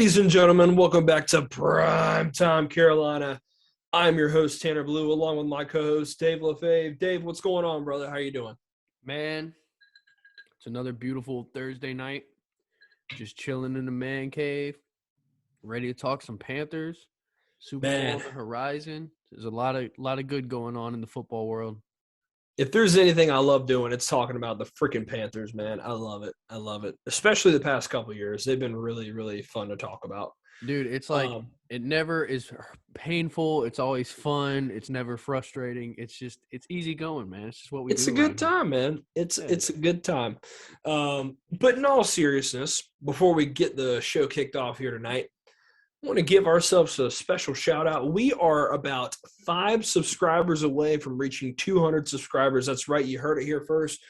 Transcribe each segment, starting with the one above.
Ladies and gentlemen, welcome back to Primetime Carolina. I'm your host, Tanner Blue, along with my co-host, Dave LaFave. Dave, what's going on, brother? How you doing? Man, it's another beautiful Thursday night. Just chilling in the man cave, ready to talk some Panthers. Super Bowl on the horizon. There's a lot of good going on in the football world. If there's anything I love doing, it's talking about the freaking Panthers, man. I love it. I love it. Especially the past couple of years. They've been really, really fun to talk about. Dude, it's like it never is painful. It's always fun. It's never frustrating. It's easy going, man. It's just what we do. It's a good time, man. It's a good time. But in all seriousness, before we get the show kicked off here tonight, I want to give ourselves a special shout out. We are about 5 subscribers away from reaching 200 subscribers. That's right. You heard it here first.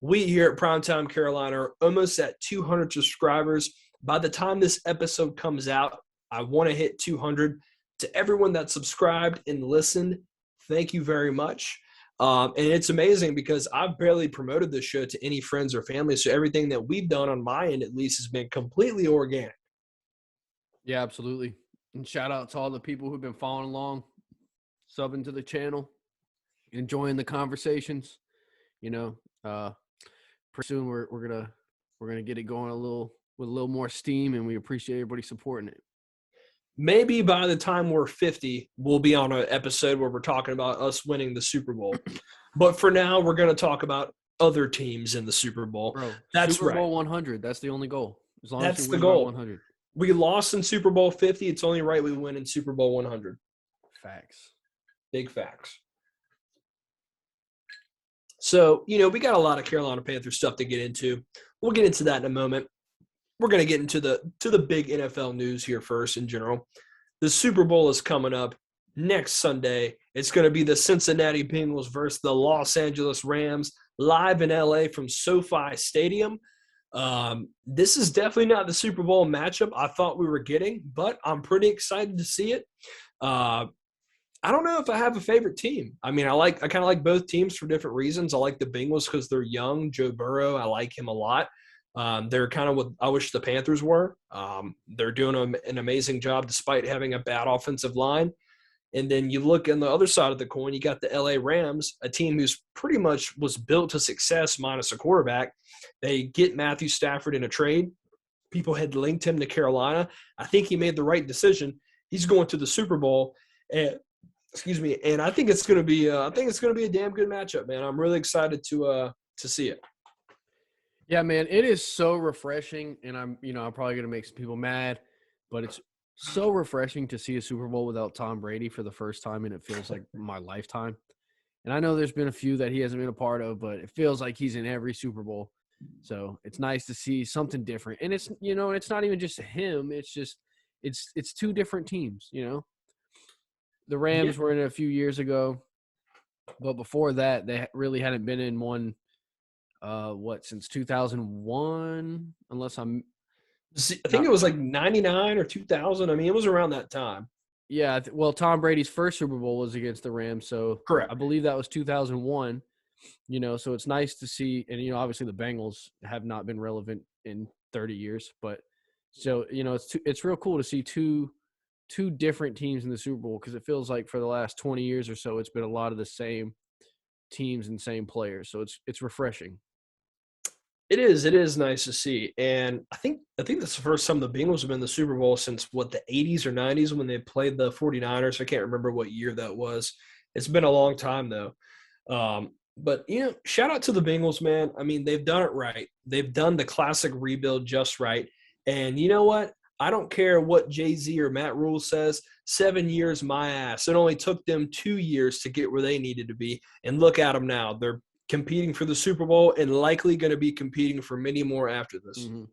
We here at Primetime Carolina are almost at 200 subscribers. By the time this episode comes out, I want to hit 200. To everyone that subscribed and listened, thank you very much. And it's amazing because I've barely promoted this show to any friends or family. So everything that we've done on my end, at least, has been completely organic. Yeah, absolutely. And shout out to all the people who've been following along, subbing to the channel, enjoying the conversations. You know, pretty soon we're gonna get it going with a little more steam, and we appreciate everybody supporting it. Maybe by the time we're 50, we'll be on an episode where we're talking about us winning the Super Bowl. But for now, we're going to talk about other teams in the Super Bowl. Bro, that's Super right. Bowl 100. That's the only goal. As long as we win 100. We lost in Super Bowl 50. It's only right we win in Super Bowl 100. Facts. Big facts. So, we got a lot of Carolina Panthers stuff to get into. We'll get into that in a moment. We're going to get into the big NFL news here first in general. The Super Bowl is coming up next Sunday. It's going to be the Cincinnati Bengals versus the Los Angeles Rams live in LA from SoFi Stadium. This is definitely not the Super Bowl matchup I thought we were getting, but I'm pretty excited to see it. I don't know if I have a favorite team. I mean, I kind of like both teams for different reasons. I like the Bengals because they're young. Joe Burrow, I like him a lot. They're kind of what I wish the Panthers were. They're doing an amazing job despite having a bad offensive line. And then you look on the other side of the coin, you got the LA Rams, a team who's pretty much was built to success minus a quarterback. They get Matthew Stafford in a trade. People had linked him to Carolina. I think he made the right decision. He's going to the Super Bowl. And I think it's going to be a damn good matchup, man. I'm really excited to see it. Yeah, man, it is so refreshing, and I'm probably going to make some people mad, but it's so refreshing to see a Super Bowl without Tom Brady for the first time, and it feels like my lifetime. And I know there's been a few that he hasn't been a part of, but it feels like he's in every Super Bowl. So it's nice to see something different. And it's, it's not even just him. It's just it's two different teams, The Rams were in it a few years ago, but before that, they really hadn't been in one since 2001, unless I'm I think it was like 99 or 2000. I mean, it was around that time. Yeah, well, Tom Brady's first Super Bowl was against the Rams, so correct. I believe that was 2001. So it's nice to see, and obviously the Bengals have not been relevant in 30 years, but so it's real cool to see two different teams in the Super Bowl because it feels like for the last 20 years or so it's been a lot of the same teams and same players, so it's refreshing. It is nice to see, and I think that's the first time the Bengals have been in the Super Bowl since the 80s or 90s when they played the 49ers. I can't remember what year that was. It's been a long time though. But shout out to the Bengals, man. I mean, they've done it right. They've done the classic rebuild just right. And you know what? I don't care what Jay-Z or Matt Rhule says. 7 years, my ass. It only took them 2 years to get where they needed to be. And look at them now. They're competing for the Super Bowl and likely going to be competing for many more after this. Mm-hmm.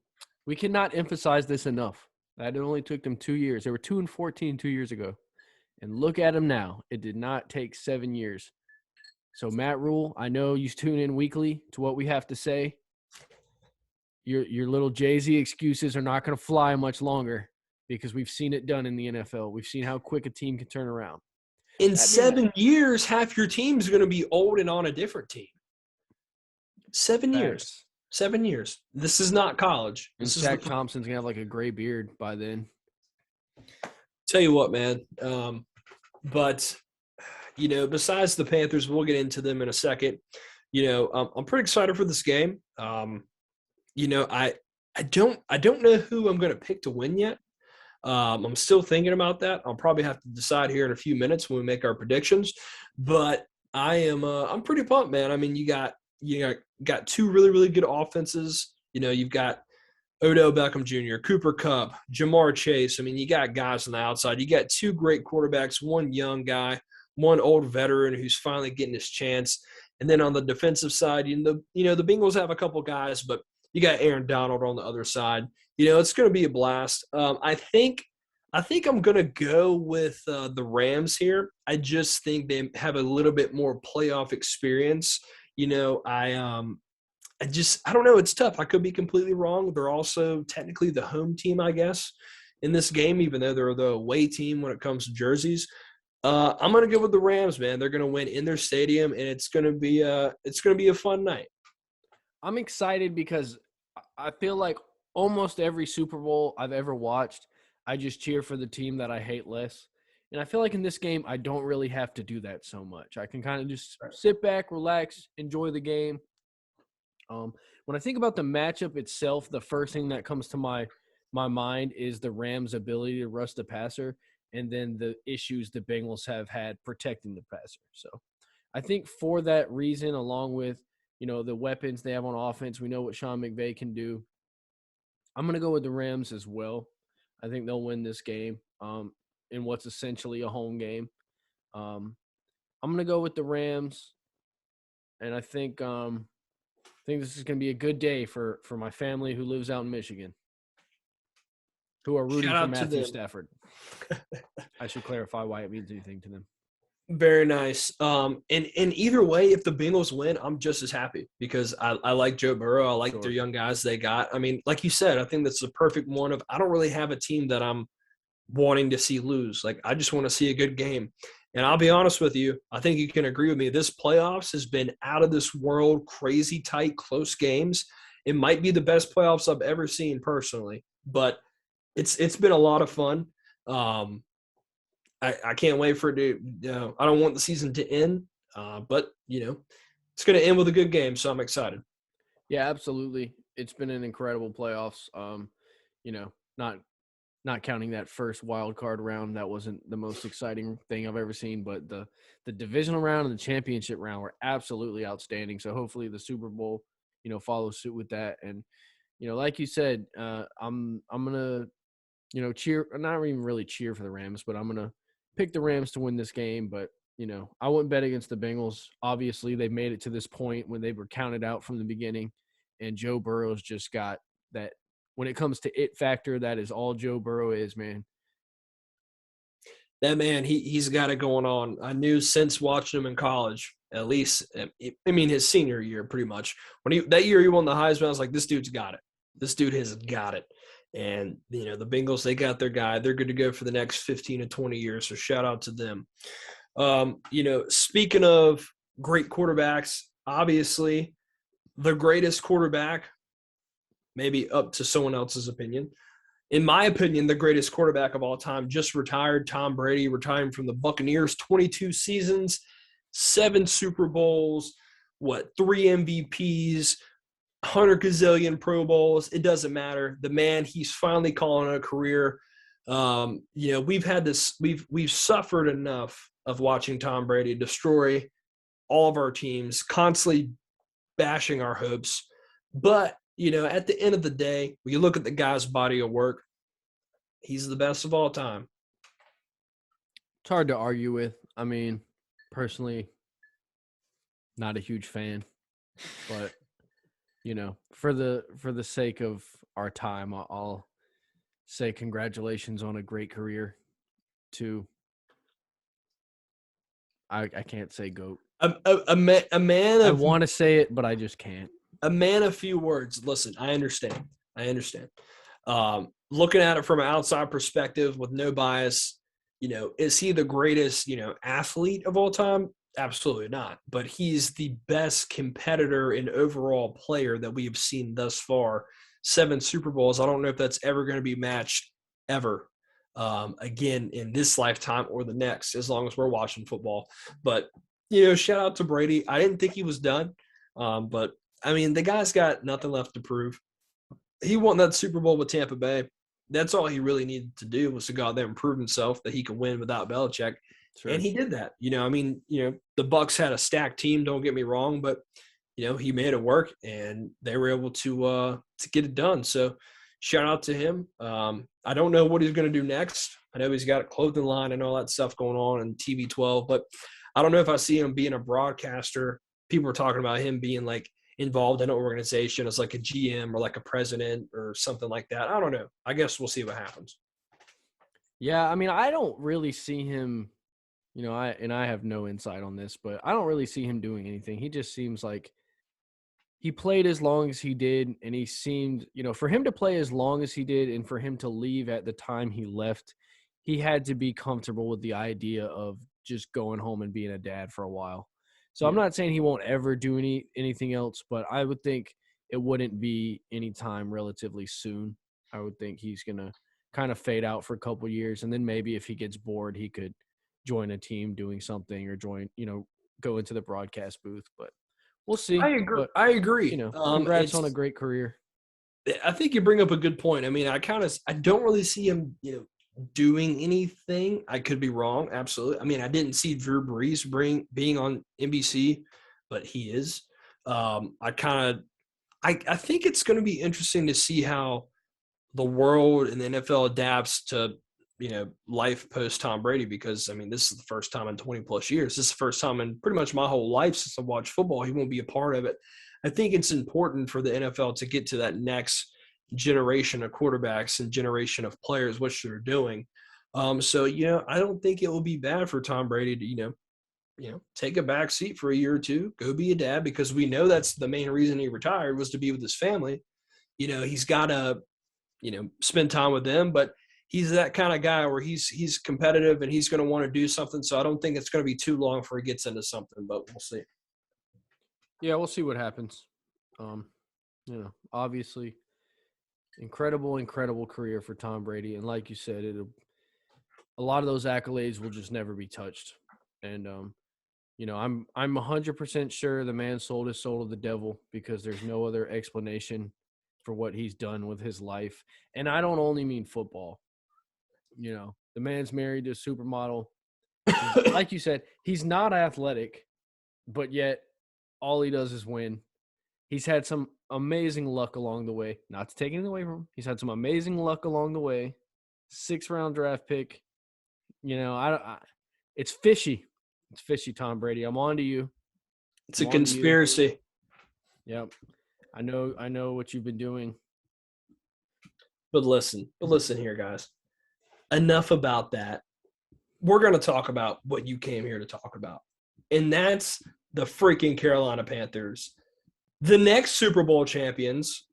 We cannot emphasize this enough. That it only took them 2 years. They were 2-14 2 years ago. And look at them now. It did not take 7 years. So, Matt Rhule, I know you tune in weekly to what we have to say. Your little Jay-Z excuses are not going to fly much longer because we've seen it done in the NFL. We've seen how quick a team can turn around. In 7 years, half your team's going to be old and on a different team. 7 years. 7 years. This is not college. And Shaq Thompson's going to have like a gray beard by then. Tell you what, man. But besides the Panthers, we'll get into them in a second. I'm pretty excited for this game. I don't know who I'm going to pick to win yet. I'm still thinking about that. I'll probably have to decide here in a few minutes when we make our predictions. But I'm pretty pumped, man. I mean, you got two really really good offenses. You've got Odell Beckham Jr., Cooper Kupp, Jamar Chase. I mean, you got guys on the outside. You got two great quarterbacks, one young guy, one old veteran who's finally getting his chance. And then on the defensive side, the Bengals have a couple guys, but you got Aaron Donald on the other side. It's going to be a blast. I think I'm going to go with the Rams here. I just think they have a little bit more playoff experience. I don't know. It's tough. I could be completely wrong. They're also technically the home team, I guess, in this game, even though they're the away team when it comes to jerseys. I'm gonna go with the Rams, man. They're gonna win in their stadium, and it's gonna be a fun night. I'm excited because I feel like almost every Super Bowl I've ever watched, I just cheer for the team that I hate less. And I feel like in this game, I don't really have to do that so much. I can kind of just sit back, relax, enjoy the game. When I think about the matchup itself, the first thing that comes to my mind is the Rams' ability to rush the passer, and then the issues the Bengals have had protecting the passer. So I think for that reason, along with the weapons they have on offense, we know what Sean McVay can do. I'm going to go with the Rams as well. I think they'll win this game in what's essentially a home game. I'm going to go with the Rams, and I think this is going to be a good day for my family who lives out in Michigan, who are rooting Shout for out to Matthew them. Stafford. I should clarify why it means anything to them. Very nice. And either way, if the Bengals win, I'm just as happy because I like Joe Burrow. I like their Sure. young guys they got. I mean, like you said, I think that's the perfect one of I don't really have a team that I'm wanting to see lose. Like I just want to see a good game. And I'll be honest with you, I think you can agree with me. This playoffs has been out of this world, crazy tight, close games. It might be the best playoffs I've ever seen personally, but it's been a lot of fun. Um, I can't wait for it to. I don't want the season to end, but it's going to end with a good game, so I'm excited. Yeah, absolutely. It's been an incredible playoffs. You know, not not counting that first wild card round, that wasn't the most exciting thing I've ever seen, but the divisional round and the championship round were absolutely outstanding. So hopefully the Super Bowl, follows suit with that. And like you said, I'm gonna cheer, not even really cheer for the Rams, but I'm gonna pick the Rams to win this game. But I wouldn't bet against the Bengals. Obviously, they made it to this point when they were counted out from the beginning, and Joe Burrow's just got that. When it comes to it factor, that is all Joe Burrow is, man. That man, he's got it going on. I knew since watching him in college, at least. I mean, his senior year, pretty much. That year he won the Heisman, I was like, this dude's got it. This dude has got it. And the Bengals, they got their guy. They're good to go for the next 15 to 20 years. So shout out to them. Speaking of great quarterbacks, obviously the greatest quarterback, maybe up to someone else's opinion. In my opinion, the greatest quarterback of all time just retired. Tom Brady retiring from the Buccaneers, 22 seasons, 7 Super Bowls, 3 MVPs, 100 gazillion Pro Bowls. It doesn't matter. The man, he's finally calling it a career. We've had this. We've suffered enough of watching Tom Brady destroy all of our teams, constantly bashing our hopes. But at the end of the day, when you look at the guy's body of work, he's the best of all time. It's hard to argue with. I mean, personally, not a huge fan, but for the sake of our time, I'll say congratulations on a great career to I can't say GOAT. A man I of want to say it, but I just can't. a man of few words. Listen, I understand. Looking at it from an outside perspective with no bias, is he the greatest, athlete of all time? Absolutely not. But he's the best competitor and overall player that we have seen thus far. 7 Super Bowls. I don't know if that's ever going to be matched ever. again in this lifetime or the next, as long as we're watching football. But, you know, shout out to Brady. I didn't think he was done. But, I mean, the guy's got nothing left to prove. He won that Super Bowl with Tampa Bay. That's all he really needed to do was to go out there and prove himself that he could win without Belichick. Sure. And he did that. You know, I mean, you know, the Bucs had a stacked team, don't get me wrong, but you know, he made it work and they were able to get it done. So shout out to him. I don't know what he's going to do next. I know he's got a clothing line and all that stuff going on in TV12, but I don't know if I see him being a broadcaster. People are talking about him being like involved in an organization as like a GM or like a president or something like that. I don't know. I guess we'll see what happens. Yeah, I mean, I don't really see him, you know, I have no insight on this, but I don't really see him doing anything. He just seems like he played as long as he did, and he seemed, you know, for him to play as long as he did and for him to leave at the time he left, he had to be comfortable with the idea of just going home and being a dad for a while. So I'm not saying he won't ever do anything else, but I would think it wouldn't be any time relatively soon. I would think he's going to kind of fade out for a couple of years, and then maybe if he gets bored, he could join a team doing something or join, you know, go into the broadcast booth. But we'll see. I agree. But, I agree. you know, congrats on a great career. I think you bring up a good point. I mean, I don't really see him, you know, doing anything. I could be wrong. Absolutely. I mean, I didn't see Drew Brees being on NBC, but he is. I think it's going to be interesting to see how the world and the NFL adapts to, you know, life post Tom Brady, because I mean, this is the first time in 20 plus years. This is the first time in pretty much my whole life since I watched football. He won't be a part of it. I think it's important for the NFL to get to that next generation of quarterbacks and generation of players, which they're doing. So, you know, I don't think it will be bad for Tom Brady to, you know, take a back seat for a year or two, go be a dad, because we know that's the main reason he retired was to be with his family. You know, he's got to, you know, spend time with them, but he's that kind of guy where he's competitive and he's going to want to do something. So I don't think it's going to be too long before he gets into something, but we'll see. Yeah, we'll see what happens. You know, obviously, incredible career for Tom Brady, and like you said, a lot of those accolades will just never be touched. And you know, I'm 100% sure the man sold his soul to the devil, because there's no other explanation for what he's done with his life. And I don't only mean football. You know, the man's married to a supermodel. Like you said, he's not athletic, but yet all he does is win. He's had some amazing luck along the way. Not to take anything away from him. He's had some amazing luck along the way. 6th-round draft pick. You know, it's fishy. It's fishy, Tom Brady. I'm on to you. It's a conspiracy. Yep. I know what you've been doing. But listen here, guys. Enough about that. We're going to talk about what you came here to talk about. And that's the freaking Carolina Panthers. The next Super Bowl champions,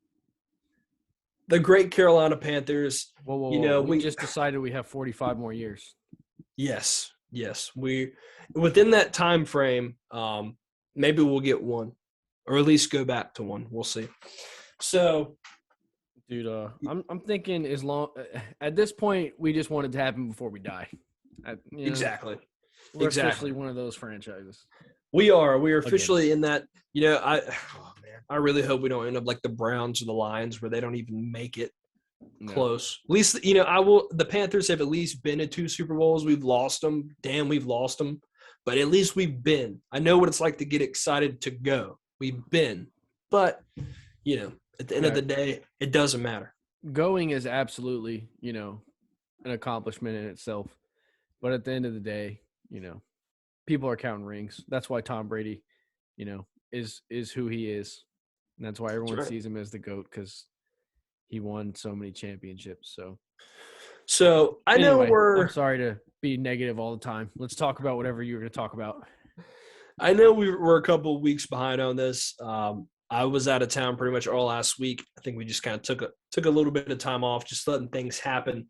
the great Carolina Panthers. Whoa. You know, we just decided we have 45 more years. Yes. We within that time frame, maybe we'll get one, or at least go back to one. We'll see. So, dude, I'm thinking as long at this point, we just want it to happen before we die. Exactly. We're officially one of those franchises. We are officially in that. You know, I really hope we don't end up like the Browns or the Lions, where they don't even make it close. At least, you know, the Panthers have at least been to 2 Super Bowls. We've lost them. Damn, we've lost them. But at least we've been. I know what it's like to get excited to go. We've been. But, you know, at the end of the day, it doesn't matter. Going is absolutely, you know, an accomplishment in itself. But at the end of the day, you know, people are counting rings. That's why Tom Brady, you know, is who he is. And that's why everyone sees him as the GOAT, because he won so many championships. So I know I'm sorry to be negative all the time. Let's talk about whatever you were going to talk about. I know we're a couple of weeks behind on this. I was out of town pretty much all last week. I think we just kind of took a little bit of time off, just letting things happen.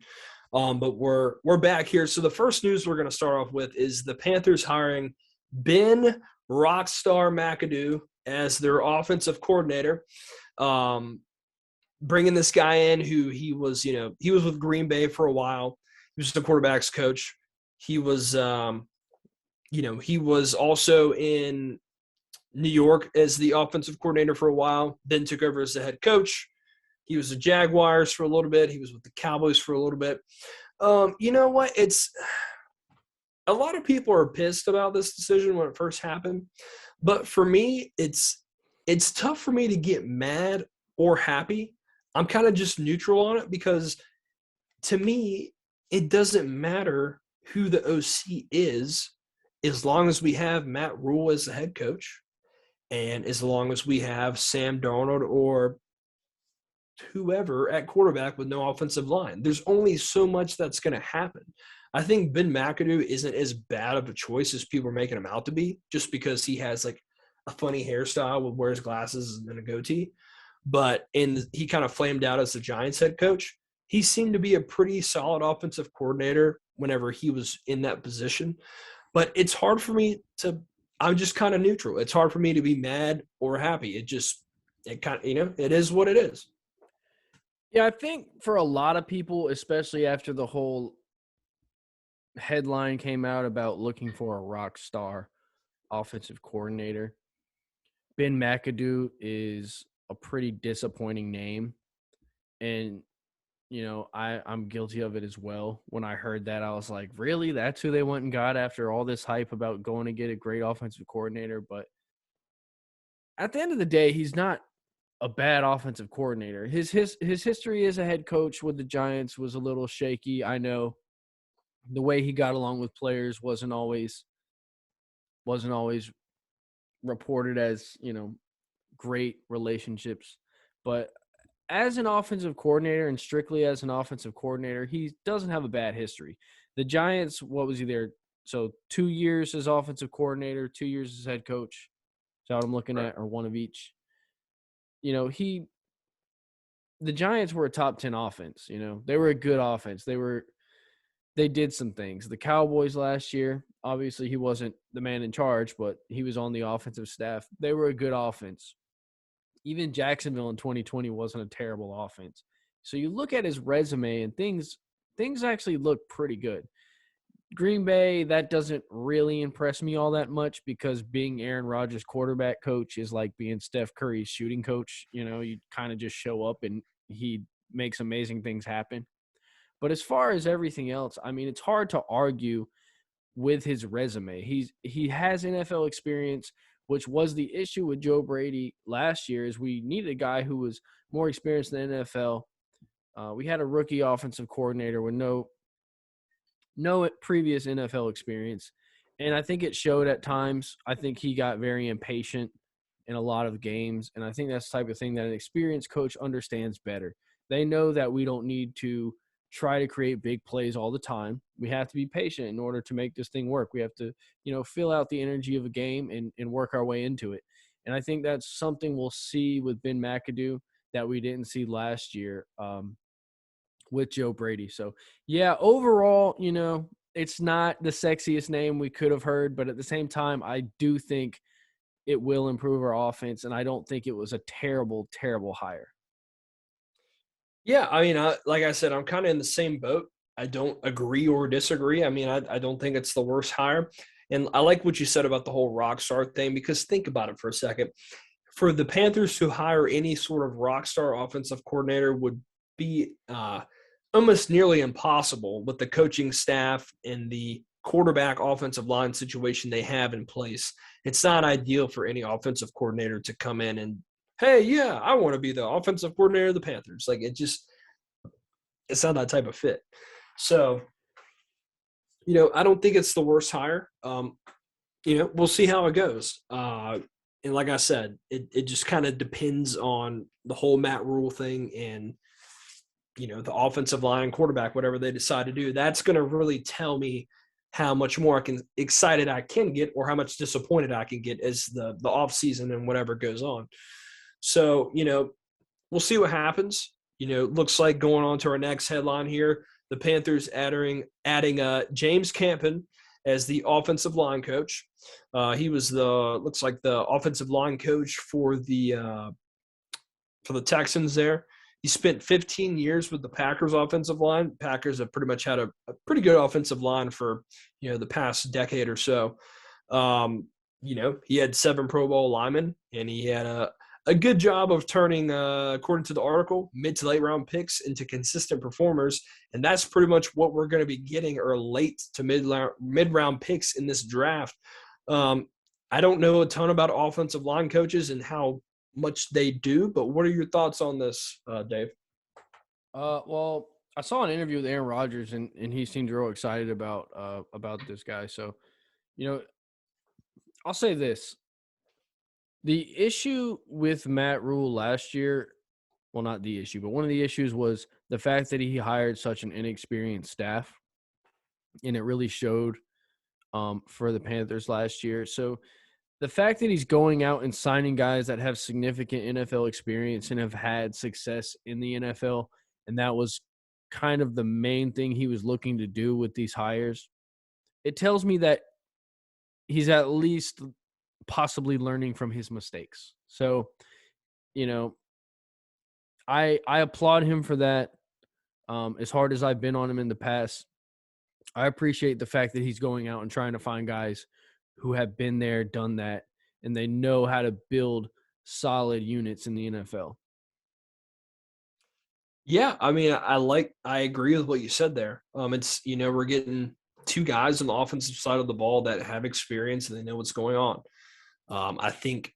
But we're back here. So the first news we're going to start off with is the Panthers hiring Ben Rockstar Mcadoo as their offensive coordinator. Bringing this guy in who he was with Green Bay for a while. He was the quarterback's coach. He was, he was also in New York as the offensive coordinator for a while, then took over as the head coach. He was the Jaguars for a little bit. He was with the Cowboys for a little bit. You know what? It's a lot of people are pissed about this decision when it first happened, but for me, it's tough for me to get mad or happy. I'm kind of just neutral on it because to me, it doesn't matter who the OC is as long as we have Matt Rhule as the head coach and as long as we have Sam Darnold or whoever at quarterback with no offensive line. There's only so much that's going to happen. I think Ben McAdoo isn't as bad of a choice as people are making him out to be just because he has like a funny hairstyle with wears glasses and a goatee. But he kind of flamed out as the Giants head coach. He seemed to be a pretty solid offensive coordinator whenever he was in that position. But it's hard for me to – I'm just kind of neutral. It's hard for me to be mad or happy. It kind of, it is what it is. Yeah, I think for a lot of people, especially after the whole headline came out about looking for a rock star offensive coordinator, Ben McAdoo is a pretty disappointing name. And, I'm guilty of it as well. When I heard that, I was like, really? That's who they went and got after all this hype about going to get a great offensive coordinator? But at the end of the day, he's not a bad offensive coordinator. His history as a head coach with the Giants was a little shaky. I know the way he got along with players wasn't always reported as, great relationships. But as an offensive coordinator and strictly as an offensive coordinator, he doesn't have a bad history. The Giants, what was he there? So 2 years as offensive coordinator, 2 years as head coach. Is that what I'm looking at, or one of each? The Giants were a top 10 offense. They were a good offense. They did some things. The Cowboys last year, obviously he wasn't the man in charge, but he was on the offensive staff. They were a good offense. Even Jacksonville in 2020 wasn't a terrible offense. So you look at his resume and things actually look pretty good. Green Bay, that doesn't really impress me all that much because being Aaron Rodgers' quarterback coach is like being Steph Curry's shooting coach. You kind of just show up and he makes amazing things happen. But as far as everything else, I mean, it's hard to argue with his resume. He has NFL experience, which was the issue with Joe Brady last year, is we needed a guy who was more experienced in the NFL. We had a rookie offensive coordinator with no previous NFL experience, and I think it showed at times. I think he got very impatient in a lot of games, and I think that's the type of thing that an experienced coach understands better. They know that we don't need to try to create big plays all the time. We have to be patient in order to make this thing work. We have to, fill out the energy of a game and work our way into it. And I think that's something we'll see with Ben McAdoo that we didn't see last year with Joe Brady. So, yeah, overall, it's not the sexiest name we could have heard, but at the same time, I do think it will improve our offense, and I don't think it was a terrible, terrible hire. Yeah, I mean, like I said, I'm kind of in the same boat. I don't agree or disagree. I mean, I don't think it's the worst hire. And I like what you said about the whole Rockstar thing because think about it for a second. For the Panthers to hire any sort of Rockstar offensive coordinator would be almost nearly impossible with the coaching staff and the quarterback offensive line situation they have in place. It's not ideal for any offensive coordinator to come in and, hey, yeah, I want to be the offensive coordinator of the Panthers. Like it's not that type of fit. So, I don't think it's the worst hire. We'll see how it goes. And like I said, it just kind of depends on the whole Matt Rhule thing and, the offensive line and quarterback, whatever they decide to do. That's going to really tell me how much more excited I can get or how much disappointed I can get as the off season and whatever goes on. So, we'll see what happens. Looks like going on to our next headline here, the Panthers adding James Campen as the offensive line coach. He was looks like the offensive line coach for the Texans there. He spent 15 years with the Packers offensive line. Packers have pretty much had a pretty good offensive line for, the past decade or so. He had 7 Pro Bowl linemen, and he had a good job of turning, according to the article, mid to late round picks into consistent performers. And that's pretty much what we're going to be getting, or late to mid round picks in this draft. I don't know a ton about offensive line coaches and how much they do, but what are your thoughts on this, Dave? Well, I saw an interview with Aaron Rodgers, and he seemed real excited about this guy. So, I'll say this: the issue with Matt Rhule last year, well, not the issue, but one of the issues was the fact that he hired such an inexperienced staff, and it really showed for the Panthers last year. So the fact that he's going out and signing guys that have significant NFL experience and have had success in the NFL, and that was kind of the main thing he was looking to do with these hires, it tells me that he's at least possibly learning from his mistakes. So, I applaud him for that. As hard as I've been on him in the past, I appreciate the fact that he's going out and trying to find guys who have been there, done that, and they know how to build solid units in the NFL. Yeah, I mean, I agree with what you said there. It's, we're getting 2 guys on the offensive side of the ball that have experience and they know what's going on. I think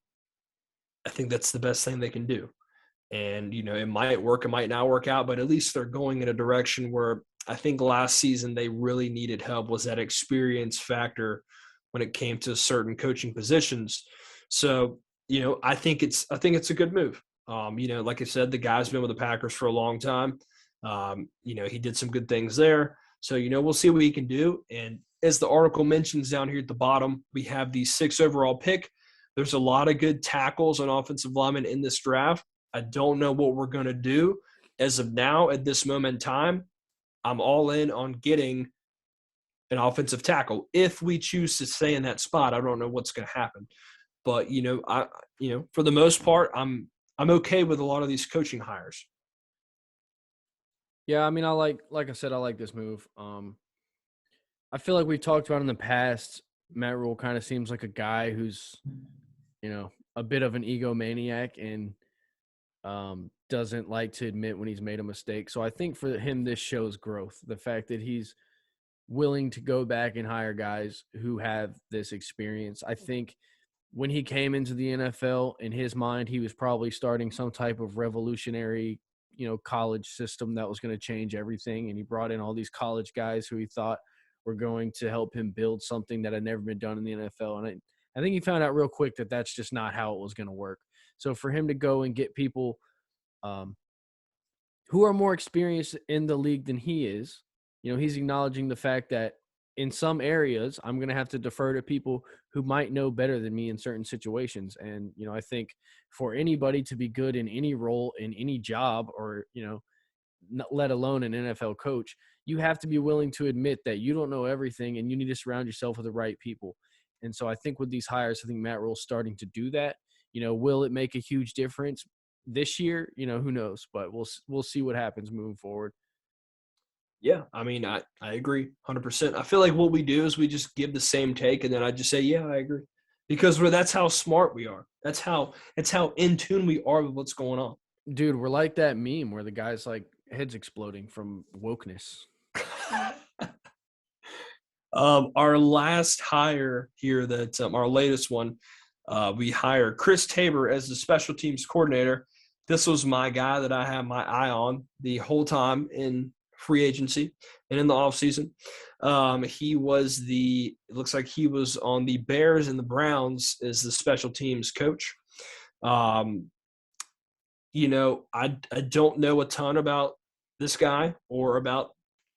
that's the best thing they can do. And, it might work, it might not work out, but at least they're going in a direction where I think last season they really needed help, was that experience factor when it came to certain coaching positions. So, I think it's a good move. Like I said, the guy's been with the Packers for a long time. He did some good things there. So, we'll see what he can do. And as the article mentions down here at the bottom, we have the 6th overall pick. There's a lot of good tackles and offensive linemen in this draft. I don't know what we're going to do. As of now, at this moment in time, I'm all in on getting an offensive tackle. If we choose to stay in that spot, I don't know what's going to happen. But, for the most part, I'm okay with a lot of these coaching hires. Yeah, I mean, like I said, I like this move. I feel like we've talked about in the past, Matt Rhule kind of seems like a guy who's, a bit of an egomaniac and doesn't like to admit when he's made a mistake. So I think for him, this shows growth. The fact that he's willing to go back and hire guys who have this experience. I think when he came into the NFL, in his mind, he was probably starting some type of revolutionary, college system that was going to change everything. And he brought in all these college guys who he thought were going to help him build something that had never been done in the NFL. And I think he found out real quick that that's just not how it was going to work. So for him to go and get people who are more experienced in the league than he is, he's acknowledging the fact that in some areas, I'm going to have to defer to people who might know better than me in certain situations. And, I think for anybody to be good in any role, in any job, or, let alone an NFL coach, you have to be willing to admit that you don't know everything and you need to surround yourself with the right people. And so I think with these hires, I think Matt Rhule's starting to do that. Will it make a huge difference this year? Who knows, but we'll see what happens moving forward. Yeah, I mean, I agree 100%. I feel like what we do is we just give the same take, and then I just say, yeah, I agree. Because that's how smart we are. That's how in tune we are with what's going on. Dude, we're like that meme where the guy's like heads exploding from wokeness. Our last hire here, that our latest one, we hired Chris Tabor as the special teams coordinator. This was my guy that I had my eye on the whole time in free agency and in the offseason. It looks like he was on the Bears and the Browns as the special teams coach. I don't know a ton about this guy or about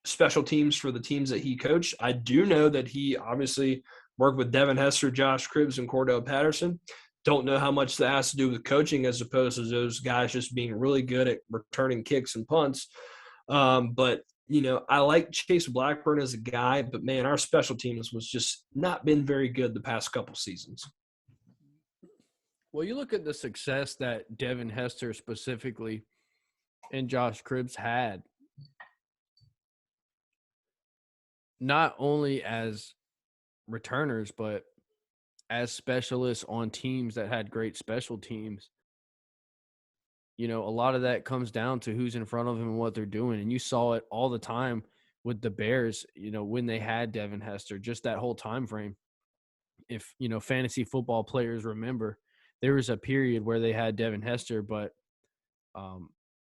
special teams for the teams that he coached. I do know that he obviously worked with Devin Hester, Josh Cribbs, and Cordell Patterson. Don't know how much that has to do with coaching as opposed to those guys just being really good at returning kicks and punts. But, I like Chase Blackburn as a guy, but, man, our special teams was just not been very good the past couple seasons. Well, you look at the success that Devin Hester specifically and Josh Cribbs had not only as returners, but as specialists on teams that had great special teams. A lot of that comes down to who's in front of him and what they're doing. And you saw it all the time with the Bears, when they had Devin Hester, just that whole time frame. If, fantasy football players remember, there was a period where they had Devin Hester, but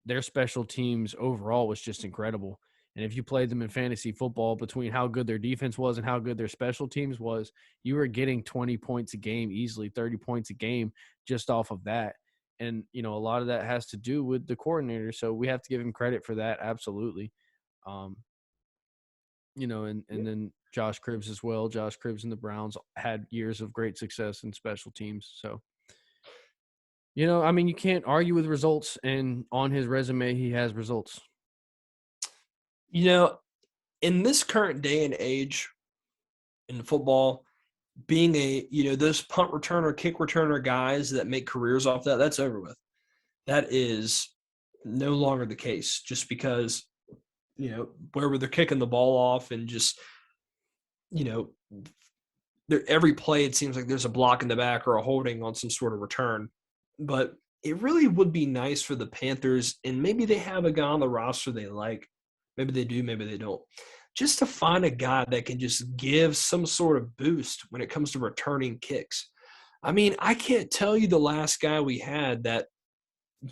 their special teams overall was just incredible. And if you played them in fantasy football, between how good their defense was and how good their special teams was, you were getting 20 points a game easily, 30 points a game just off of that. And, a lot of that has to do with the coordinator. So we have to give him credit for that. Absolutely. Um, and then Josh Cribbs as well. Josh Cribbs and the Browns had years of great success in special teams. So, you can't argue with results, and on his resume, he has results. In this current day and age in football, being those punt returner, kick returner guys that make careers off that's over with. That is no longer the case, just because, wherever they're kicking the ball off and just, every play, it seems like there's a block in the back or a holding on some sort of return. But it really would be nice for the Panthers, and maybe they have a guy on the roster they like. Maybe they do, maybe they don't. Just to find a guy that can just give some sort of boost when it comes to returning kicks. I mean, I can't tell you the last guy we had that,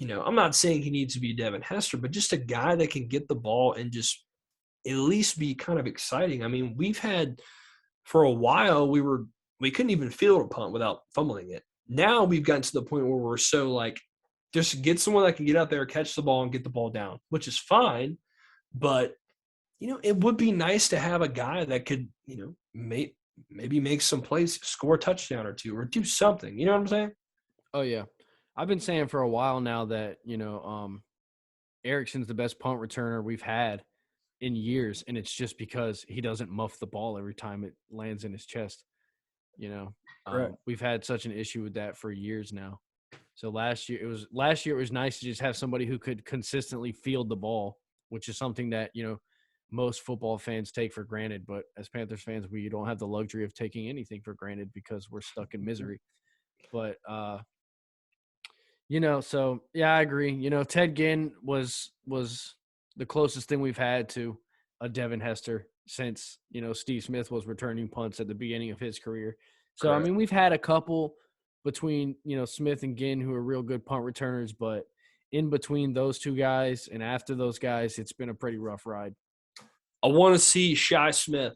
I'm not saying he needs to be Devin Hester, but just a guy that can get the ball and just at least be kind of exciting. I mean, we've had for a while we couldn't even field a punt without fumbling it. Now we've gotten to the point where we're so like, just get someone that can get out there, catch the ball, and get the ball down, which is fine. But, it would be nice to have a guy that could, maybe make some plays, score a touchdown or two, or do something. You know what I'm saying? Oh, yeah. I've been saying for a while now that, Erickson's the best punt returner we've had in years, and it's just because he doesn't muff the ball every time it lands in his chest. We've had such an issue with that for years now. So last year it was nice to just have somebody who could consistently field the ball, which is something that, most football fans take for granted. But as Panthers fans, we don't have the luxury of taking anything for granted because we're stuck in misery. But, so yeah, I agree. Ted Ginn was the closest thing we've had to a Devin Hester since, Steve Smith was returning punts at the beginning of his career. So, Correct. I mean, we've had a couple between, Smith and Ginn who are real good punt returners, but in between those two guys and after those guys, it's been a pretty rough ride. I want to see Shi Smith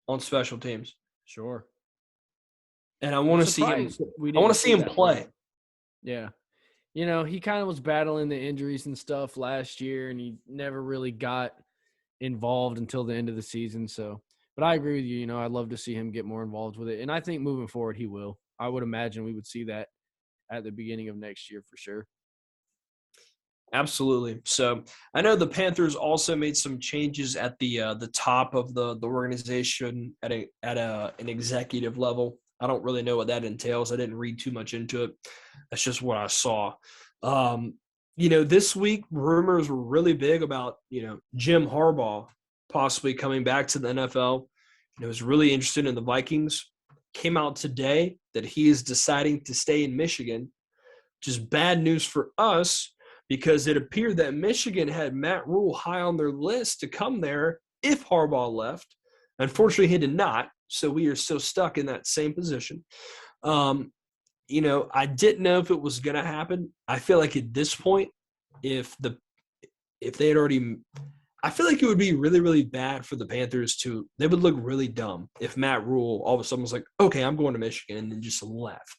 on special teams. Sure. And I want to see him. I want to see him play. Yeah. He kind of was battling the injuries and stuff last year, and he never really got involved until the end of the season. So, but I agree with you. I'd love to see him get more involved with it. And I think moving forward, he will. I would imagine we would see that at the beginning of next year for sure. Absolutely. So I know the Panthers also made some changes at the top of the organization at an executive level. I don't really know what that entails. I didn't read too much into it. That's just what I saw. This week rumors were really big about Jim Harbaugh possibly coming back to the NFL. Was really interested in the Vikings. Came out today that he is deciding to stay in Michigan. Just bad news for us, because it appeared that Michigan had Matt Rhule high on their list to come there if Harbaugh left. Unfortunately, he did not, so we are still stuck in that same position. I didn't know if it was going to happen. I feel like at this point, if they had already – I feel like it would be really, really bad for the Panthers to – they would look really dumb if Matt Rhule all of a sudden was like, okay, I'm going to Michigan, and then just left.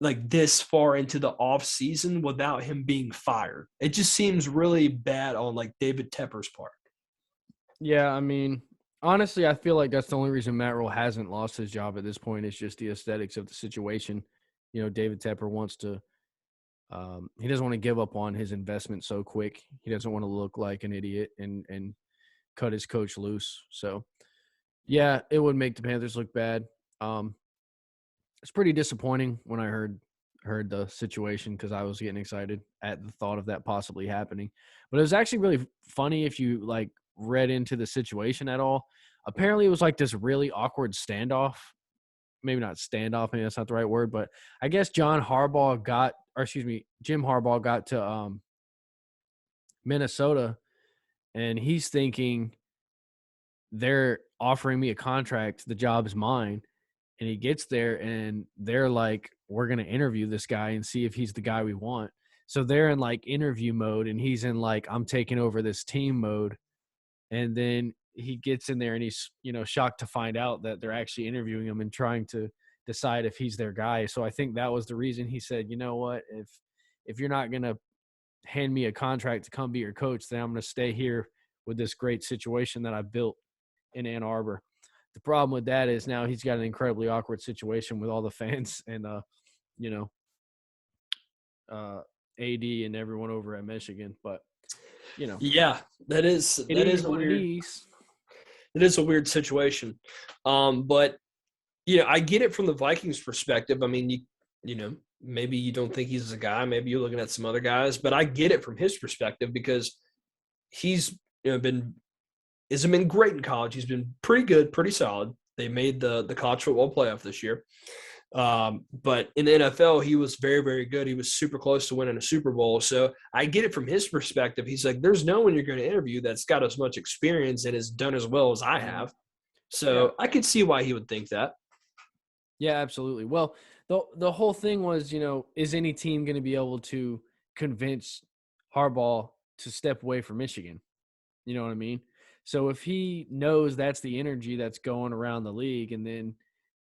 Like this far into the off season without him being fired. It just seems really bad on like David Tepper's part. Yeah, I mean, honestly, I feel like that's the only reason Matt Rhule hasn't lost his job at this point is just the aesthetics of the situation. David Tepper wants to he doesn't want to give up on his investment so quick. He doesn't want to look like an idiot and cut his coach loose. So, yeah, it would make the Panthers look bad. It's pretty disappointing when I heard heard the situation because I was getting excited at the thought of that possibly happening. But it was actually really funny if you like read into the situation at all. Apparently, it was like this really awkward standoff. Maybe not standoff. Maybe that's not the right word, but I guess Jim Harbaugh got to Minnesota, and he's thinking they're offering me a contract. The job is mine. And he gets there and they're like, we're going to interview this guy and see if he's the guy we want. So they're in like interview mode and he's in like, I'm taking over this team mode. And then he gets in there and he's, shocked to find out that they're actually interviewing him and trying to decide if he's their guy. So I think that was the reason he said, you know what, if you're not going to hand me a contract to come be your coach, then I'm going to stay here with this great situation that I built in Ann Arbor. The problem with that is now he's got an incredibly awkward situation with all the fans and, AD and everyone over at Michigan. But, Yeah, that is it is a what weird. it is. It is a weird situation. But I get it from the Vikings perspective. I mean, maybe you don't think he's a guy. Maybe you're looking at some other guys, but I get it from his perspective because he's hasn't been great in college. He's been pretty good, pretty solid. They made the college football playoff this year. But in the NFL, he was very, very good. He was super close to winning a Super Bowl. So I get it from his perspective. He's like, there's no one you're going to interview that's got as much experience and has done as well as I have. So Yeah. I could see why he would think that. Yeah, absolutely. Well, the whole thing was, is any team going to be able to convince Harbaugh to step away from Michigan? You know what I mean? So if he knows that's the energy that's going around the league and then,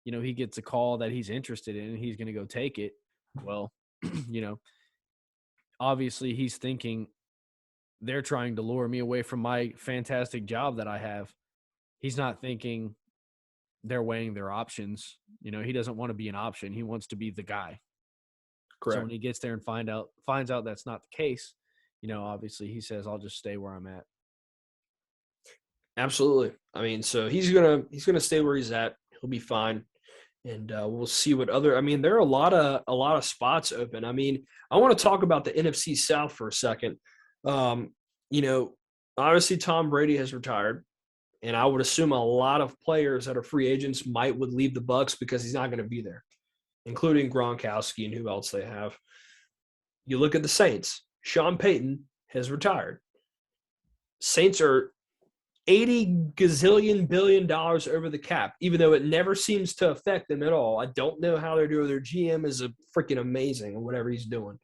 he gets a call that he's interested in and he's going to go take it, well, obviously he's thinking they're trying to lure me away from my fantastic job that I have. He's not thinking they're weighing their options. He doesn't want to be an option. He wants to be the guy. Correct. So when he gets there and finds out that's not the case, obviously he says, I'll just stay where I'm at. Absolutely. I mean, so he's gonna stay where he's at. He'll be fine, and we'll see what other. I mean, there are a lot of spots open. I mean, I want to talk about the NFC South for a second. Um, obviously Tom Brady has retired, and I would assume a lot of players that are free agents would leave the Bucs because he's not going to be there, including Gronkowski and who else they have. You look at the Saints. Sean Payton has retired. Saints are 80 gazillion billion dollars over the cap, even though it never seems to affect them at all. I don't know how they're doing. Their GM is a freaking amazing, whatever he's doing.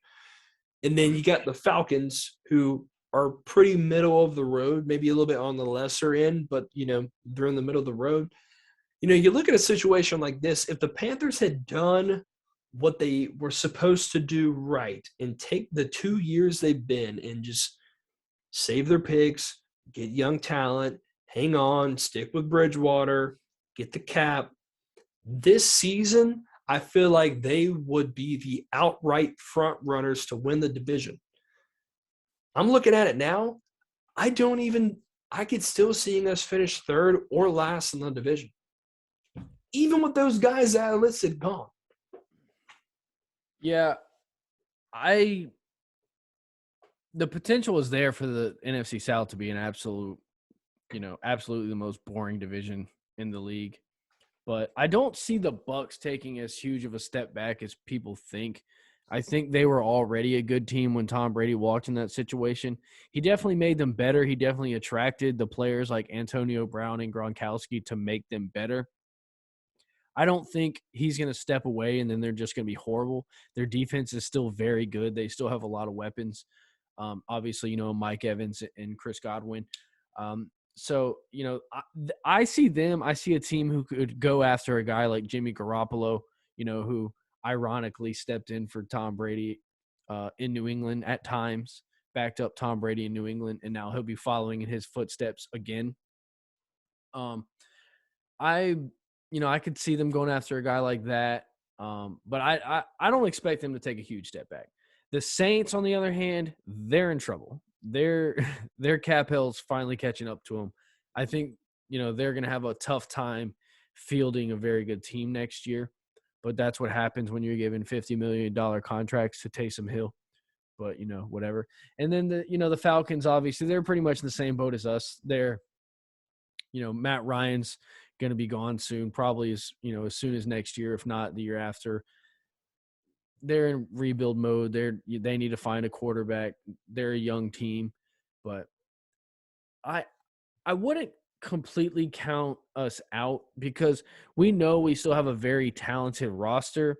And then you got the Falcons, who are pretty middle of the road, maybe a little bit on the lesser end, but they're in the middle of the road. You look at a situation like this. If the Panthers had done what they were supposed to do right and take the 2 years they've been and just save their picks, get young talent, hang on, stick with Bridgewater, get the cap. This season, I feel like they would be the outright front runners to win the division. I'm looking at it now. I could still see us finish third or last in the division. Even with those guys that I listed gone. Yeah, the potential is there for the NFC South to be an absolutely the most boring division in the league. But I don't see the Bucs taking as huge of a step back as people think. I think they were already a good team when Tom Brady walked in that situation. He definitely made them better. He definitely attracted the players like Antonio Brown and Gronkowski to make them better. I don't think he's going to step away and then they're just going to be horrible. Their defense is still very good. They still have a lot of weapons. Obviously, Mike Evans and Chris Godwin. So, I see them. I see a team who could go after a guy like Jimmy Garoppolo, who ironically stepped in for Tom Brady in New England at times, backed up Tom Brady in New England, and now he'll be following in his footsteps again. I could see them going after a guy like that. But I don't expect them to take a huge step back. The Saints, on the other hand, they're in trouble. Their cap hell's finally catching up to them. I think, they're going to have a tough time fielding a very good team next year. but that's what happens when you're given $50 million contracts to Taysom Hill. But, whatever. And then the Falcons, obviously, they're pretty much in the same boat as us. They're, Matt Ryan's going to be gone soon, probably as soon as next year, if not the year after. They're in rebuild mode. They need to find a quarterback. They're a young team, but I wouldn't completely count us out because we know we still have a very talented roster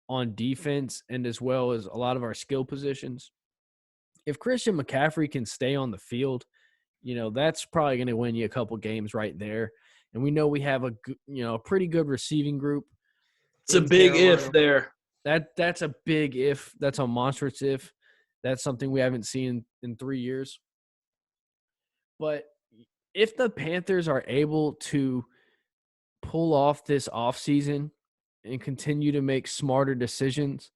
on defense and as well as a lot of our skill positions. If Christian McCaffrey can stay on the field, that's probably going to win you a couple games right there. And we know we have a pretty good receiving group. It's a big if there. That's a big if. That's a monstrous if. That's something we haven't seen in 3 years. But if the Panthers are able to pull off this offseason and continue to make smarter decisions,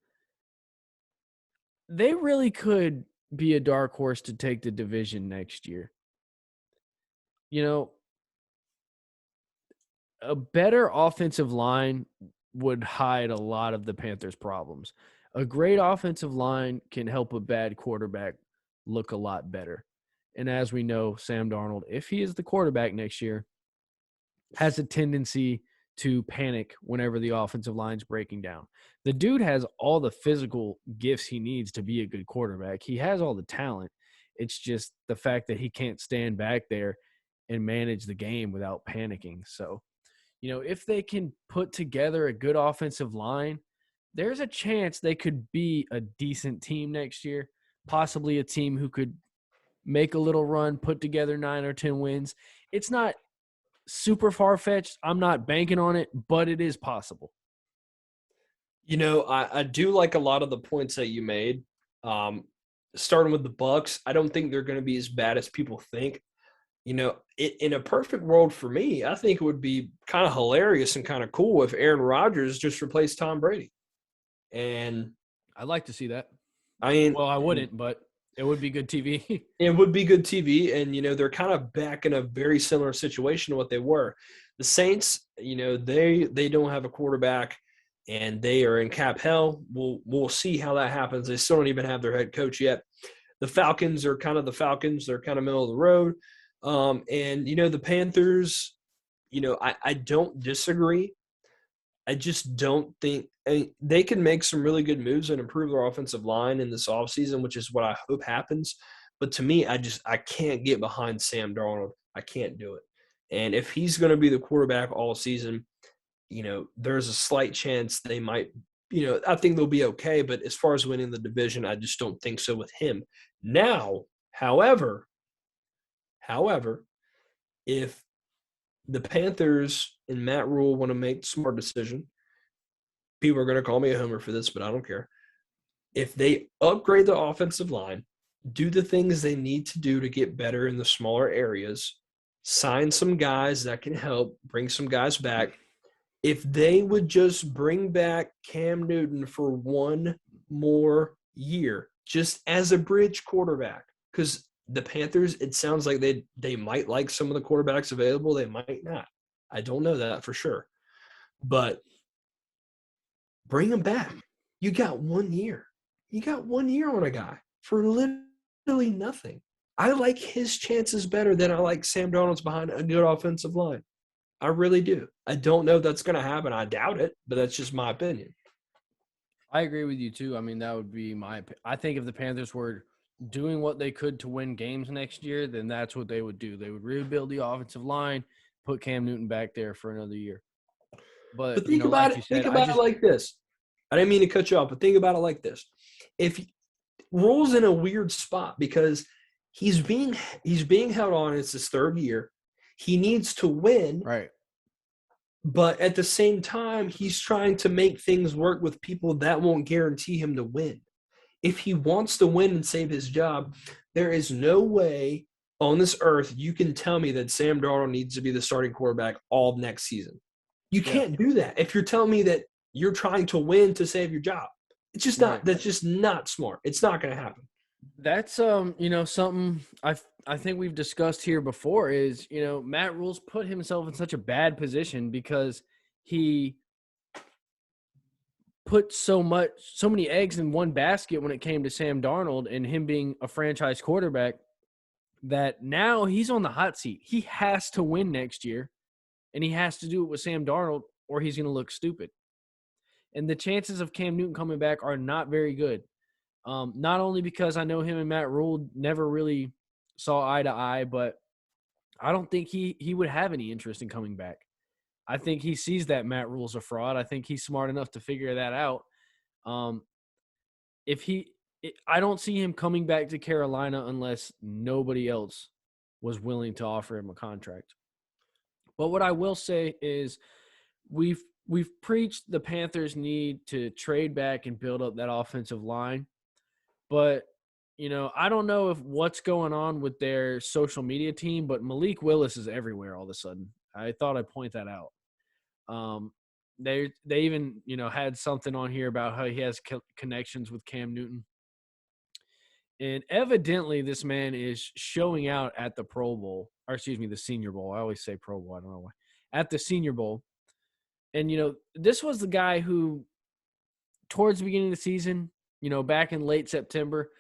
they really could be a dark horse to take the division next year. A better offensive line would hide a lot of the Panthers' problems. A great offensive line can help a bad quarterback look a lot better. And as we know, Sam Darnold, if he is the quarterback next year, has a tendency to panic whenever the offensive line's breaking down. The dude has all the physical gifts he needs to be a good quarterback. He has all the talent. It's just the fact that he can't stand back there and manage the game without panicking. So, if they can put together a good offensive line, there's a chance they could be a decent team next year, possibly a team who could make a little run, put together 9 or 10 wins. It's not super far-fetched. I'm not banking on it, but it is possible. I do like a lot of the points that you made. Starting with the Bucs, I don't think they're going to be as bad as people think. In a perfect world for me, I think it would be kind of hilarious and kind of cool if Aaron Rodgers just replaced Tom Brady. And I'd like to see that. I wouldn't, but it would be good TV. It would be good TV. And, they're kind of back in a very similar situation to what they were. The Saints, they don't have a quarterback and they are in cap hell. We'll see how that happens. They still don't even have their head coach yet. The Falcons are kind of the Falcons. They're kind of middle of the road. And the Panthers, I don't disagree. I just don't think they can make some really good moves and improve their offensive line in this offseason, which is what I hope happens. But to me, I can't get behind Sam Darnold. I can't do it. And if he's going to be the quarterback all season, there's a slight chance they might, I think they'll be okay. But as far as winning the division, I just don't think so with him. Now, however, if the Panthers and Matt Rhule want to make a smart decision, people are going to call me a homer for this, but I don't care. If they upgrade the offensive line, do the things they need to do to get better in the smaller areas, sign some guys that can help, bring some guys back. If they would just bring back Cam Newton for one more year, just as a bridge quarterback, because the Panthers, it sounds like they might like some of the quarterbacks available. They might not. I don't know that for sure. But bring him back. You got 1 year. You got 1 year on a guy for literally nothing. I like his chances better than I like Sam Darnold's behind a good offensive line. I really do. I don't know if that's going to happen. I doubt it, but that's just my opinion. I agree with you too. I mean, that would be I think if the Panthers were doing what they could to win games next year, then that's what they would do. They would rebuild the offensive line, put Cam Newton back there for another year. But think about it. Think about it like this. I didn't mean to cut you off, but think about it like this. If Rhule's in a weird spot because he's being held on. It's his third year. He needs to win, right? But at the same time, he's trying to make things work with people that won't guarantee him to win. If he wants to win and save his job, there is no way on this earth you can tell me that Sam Darnold needs to be the starting quarterback all next season. You can't do that. If you're telling me that you're trying to win to save your job, it's just not. That's just not smart. It's not going to happen. That's something I think we've discussed here before is, Matt Rhule's put himself in such a bad position because he put so many eggs in one basket when it came to Sam Darnold and him being a franchise quarterback that now he's on the hot seat. He has to win next year, and he has to do it with Sam Darnold or he's going to look stupid. And the chances of Cam Newton coming back are not very good. Not only because I know him and Matt Rhule never really saw eye to eye, but I don't think he would have any interest in coming back. I think he sees that Matt Rhule's a fraud. I think he's smart enough to figure that out. I don't see him coming back to Carolina unless nobody else was willing to offer him a contract. But what I will say is we've preached the Panthers need to trade back and build up that offensive line. But, I don't know if what's going on with their social media team, but Malik Willis is everywhere all of a sudden. I thought I'd point that out. They even, had something on here about how he has connections with Cam Newton. And evidently this man is showing out at the Pro Bowl, or excuse me, the Senior Bowl. I always say Pro Bowl. I don't know why. At the Senior Bowl. And, this was the guy who, towards the beginning of the season, back in late September,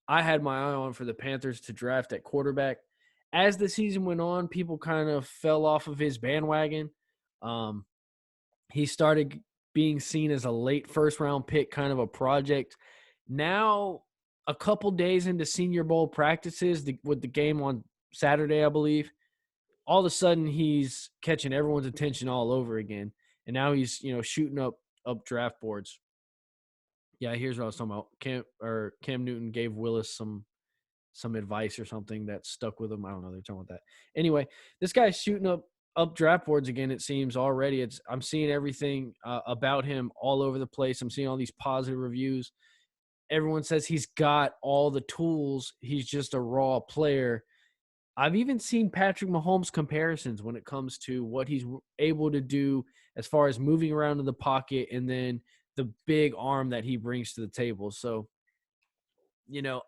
I had my eye on for the Panthers to draft at quarterback. As the season went on, people kind of fell off of his bandwagon. He started being seen as a late first-round pick, kind of a project. Now, a couple days into Senior Bowl practices, with the game on Saturday, I believe, all of a sudden he's catching everyone's attention all over again. And now he's, shooting up draft boards. Yeah, here's what I was talking about. Cam Newton gave Willis some advice or something that stuck with him. I don't know. They're talking about that. Anyway, this guy's shooting up draft boards again, it seems already. I'm seeing everything about him all over the place. I'm seeing all these positive reviews. Everyone says he's got all the tools. He's just a raw player. I've even seen Patrick Mahomes comparisons when it comes to what he's able to do as far as moving around in the pocket and then the big arm that he brings to the table. So,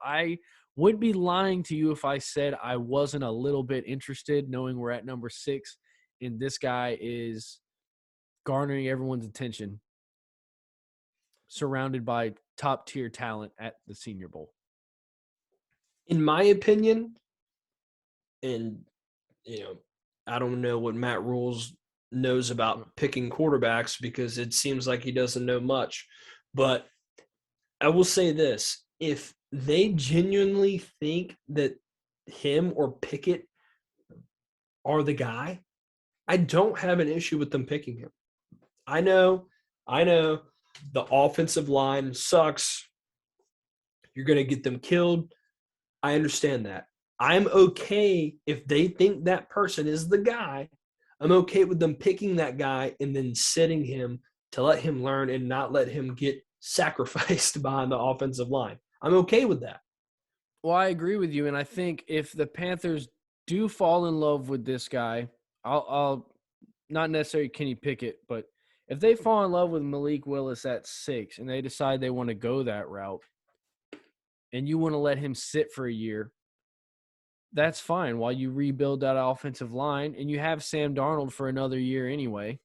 I would be lying to you if I said I wasn't a little bit interested, knowing we're at number 6 and this guy is garnering everyone's attention, surrounded by top-tier talent at the Senior Bowl. In my opinion, and, I don't know what Matt Rhule knows about picking quarterbacks because it seems like he doesn't know much. But I will say this. If they genuinely think that him or Pickett are the guy, I don't have an issue with them picking him. I know the offensive line sucks. You're going to get them killed. I understand that. I'm okay if they think that person is the guy. I'm okay with them picking that guy and then sitting him to let him learn and not let him get sacrificed behind the offensive line. I'm okay with that. Well, I agree with you, and I think if the Panthers do fall in love with this guy, I'll not necessarily Kenny Pickett, but if they fall in love with Malik Willis at 6 and they decide they want to go that route and you want to let him sit for a year, that's fine while you rebuild that offensive line and you have Sam Darnold for another year anyway.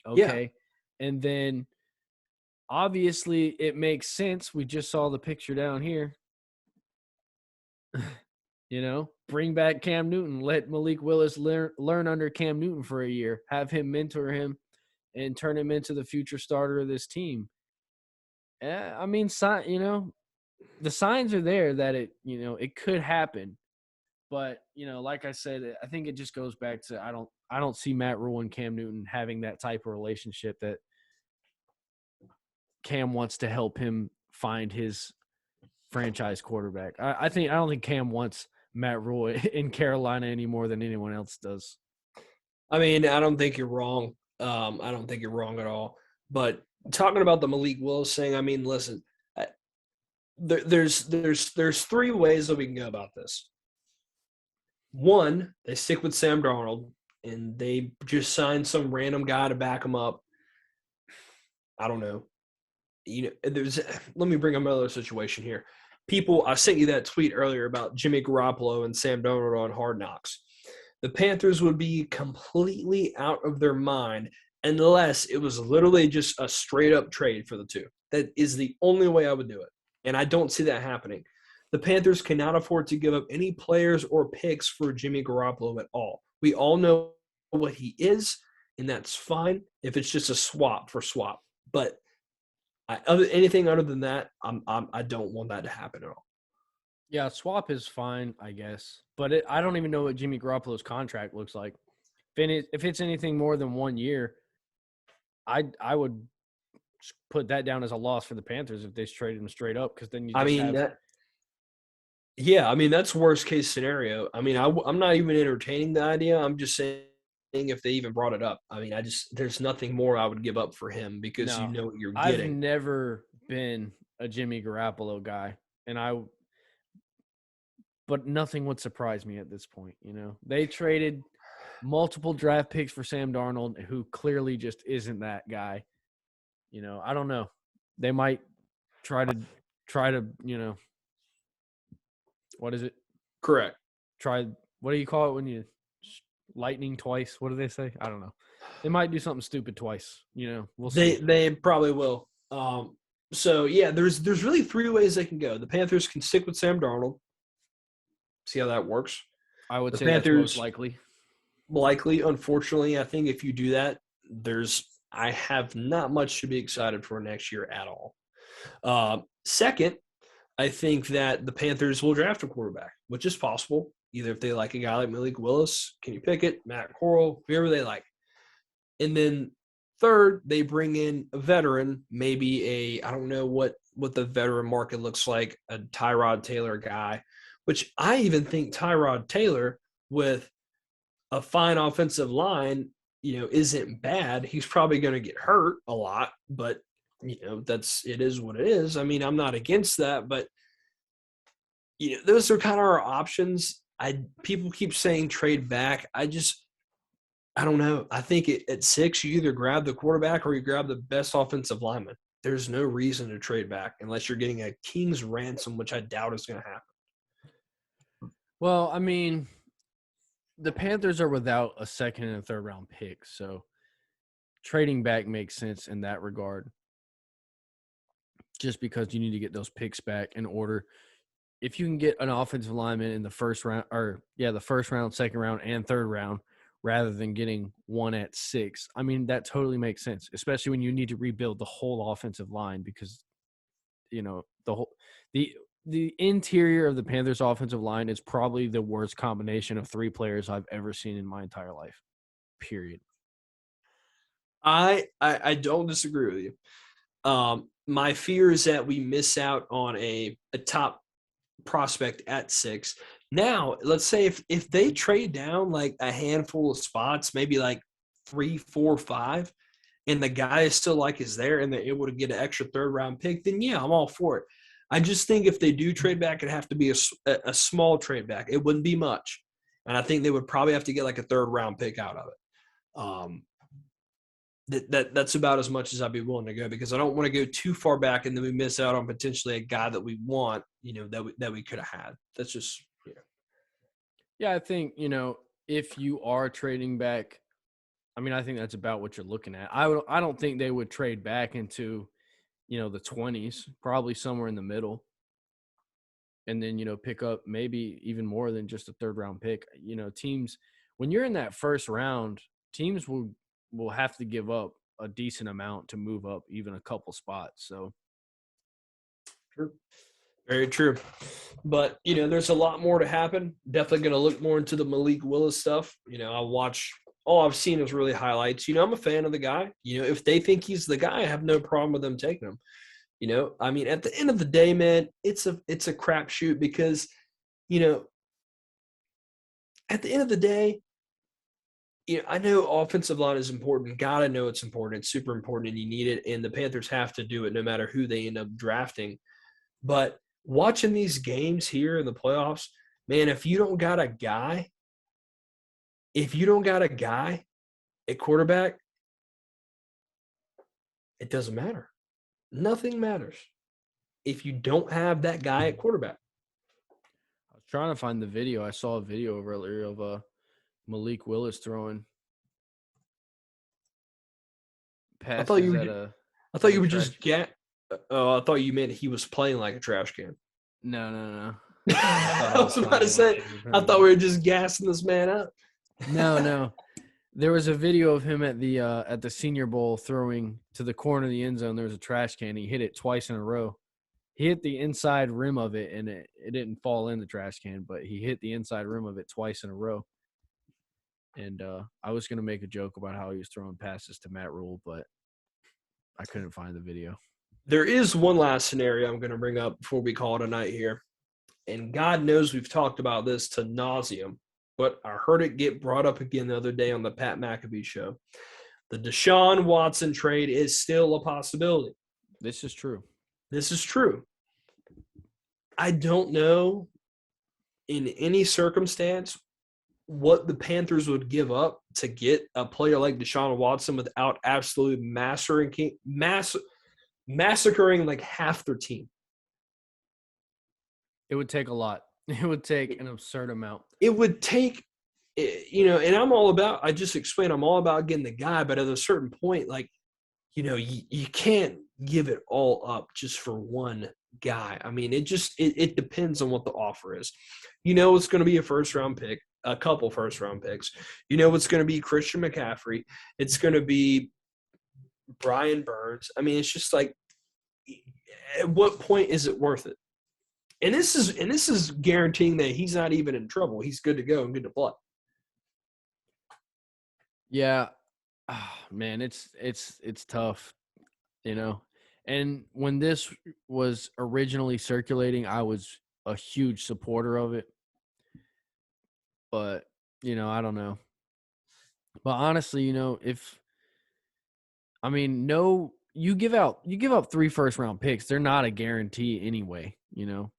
Okay. Yeah. And then obviously it makes sense. We just saw the picture down here. Bring back Cam Newton, let Malik Willis learn under Cam Newton for a year, have him mentor him and turn him into the future starter of this team. I mean, the signs are there that it could happen. But, like I said, I think it just goes back to I don't see Matt Rhule and Cam Newton having that type of relationship that Cam wants to help him find his franchise quarterback. I don't think Cam wants Matt Rhule in Carolina any more than anyone else does. I mean, I don't think you're wrong. I don't think you're wrong at all. But talking about the Malik Willis thing, I mean, listen, there's 3 ways that we can go about this. One, they stick with Sam Darnold, and they just sign some random guy to back him up. I don't know. Let me bring up another situation here. I sent you that tweet earlier about Jimmy Garoppolo and Sam Darnold on Hard Knocks. The Panthers would be completely out of their mind unless it was literally just a straight up trade for the two. That is the only way I would do it. And I don't see that happening. The Panthers cannot afford to give up any players or picks for Jimmy Garoppolo at all. We all know what he is, and that's fine if it's just a swap for swap. But anything other than that, I don't want that to happen at all. Yeah, swap is fine, I guess. But I don't even know what Jimmy Garoppolo's contract looks like. If it's anything more than 1 year, I would put that down as a loss for the Panthers if they traded him straight up, because then you I just mean, have yeah, I mean, that's worst case scenario. I mean, I'm not even entertaining the idea. I'm just saying if they even brought it up. I mean, there's nothing more I would give up for him because you no. know what you're I've getting. never been a Jimmy Garoppolo guy, but nothing would surprise me at this point. They traded multiple draft picks for Sam Darnold, who clearly just isn't that guy. I don't know. They might try to, what is it? Correct. What do you call it when you lightning twice? What do they say? I don't know. They might do something stupid twice. We'll see. They probably will. So yeah, there's really three ways they can go. The Panthers can stick with Sam Darnold. See how that works. I would The say that's most Panthers likely. Unfortunately, I think if you do that, I have not much to be excited for next year at all. Second, I think that the Panthers will draft a quarterback, which is possible. Either if they like a guy like Malik Willis, Kenny Pickett, Matt Corral, whoever they like. And then third, they bring in a veteran, maybe I don't know what the veteran market looks like, a Tyrod Taylor guy, which I even think Tyrod Taylor with a fine offensive line, isn't bad. He's probably going to get hurt a lot, but it is what it is. I mean, I'm not against that, but those are kind of our options. People keep saying trade back. I don't know. I think at 6, you either grab the quarterback or you grab the best offensive lineman. There's no reason to trade back unless you're getting a king's ransom, which I doubt is going to happen. Well, I mean, the Panthers are without a second and a third round pick, so trading back makes sense in that regard. Just because you need to get those picks back in order. If you can get an offensive lineman in the first round, the first round, second round, and third round, rather than getting one at 6, I mean, that totally makes sense, especially when you need to rebuild the whole offensive line because, the interior of the Panthers offensive line is probably the worst combination of 3 players I've ever seen in my entire life, period. I don't disagree with you. My fear is that we miss out on a top prospect at 6. Now, let's say if they trade down like a handful of spots, maybe like 3, 4, 5, and the guy is still is there and they're able to get an extra third round pick, then yeah, I'm all for it. I just think if they do trade back, it'd have to be a small trade back. It wouldn't be much. And I think they would probably have to get like a third round pick out of it. That's about as much as I'd be willing to go because I don't want to go too far back and then we miss out on potentially a guy that we want, that we could have had. That's just, Yeah, I think, if you are trading back, I mean, I think that's about what you're looking at. I don't think they would trade back into, the 20s, probably somewhere in the middle. And then, pick up maybe even more than just a third round pick. Teams, when you're in that first round, teams will have to give up a decent amount to move up even a couple spots. So true. Very true. But, there's a lot more to happen. Definitely going to look more into the Malik Willis stuff. All I've seen is really highlights. I'm a fan of the guy. If they think he's the guy, I have no problem with them taking him. I mean, at the end of the day, man, it's a crapshoot because, at the end of the day, I know offensive line is important. Gotta know it's important. It's super important, and you need it. And the Panthers have to do it no matter who they end up drafting. But watching these games here in the playoffs, man, if you don't got a guy at quarterback, it doesn't matter. Nothing matters if you don't have that guy at quarterback. I was trying to find the video. I saw a video earlier of Malik Willis throwing. I thought you passes were. I thought at you a were trash. just get. Oh, I thought you meant he was playing like a trash can. No, no, no. I thought I I was was about to playing like say. Brady I Retired. thought we were just gassing this man up. No, no. There was a video of him at the Senior Bowl throwing to the corner of the end zone. There was a trash can. He hit it twice in a row. He hit the inside rim of it, and it didn't fall in the trash can, but he hit the inside rim of it twice in a row. And I was going to make a joke about how he was throwing passes to Matt Rhule, but I couldn't find the video. There is one last scenario I'm going to bring up before we call it a night here. And God knows we've talked about this to nauseum, but I heard it get brought up again the other day on the Pat McAfee show. The Deshaun Watson trade is still a possibility. This is true. This is true. I don't know in any circumstance what the Panthers would give up to get a player like Deshaun Watson without absolutely massacring like half their team. It would take a lot. It would take an absurd amount. It would take, and I just explained, I'm all about getting the guy, but at a certain point, like, you can't give it all up just for one guy. I mean, it depends on what the offer is. It's going to be a first-round pick, a couple first-round picks. It's going to be Christian McCaffrey. It's going to be Brian Burns. I mean, it's just like, at what point is it worth it? And this is guaranteeing that he's not even in trouble. He's good to go and good to play. Yeah, man, it's tough, And when this was originally circulating, I was a huge supporter of it. But, I don't know. But honestly, you give up 3 first round picks, they're not a guarantee anyway,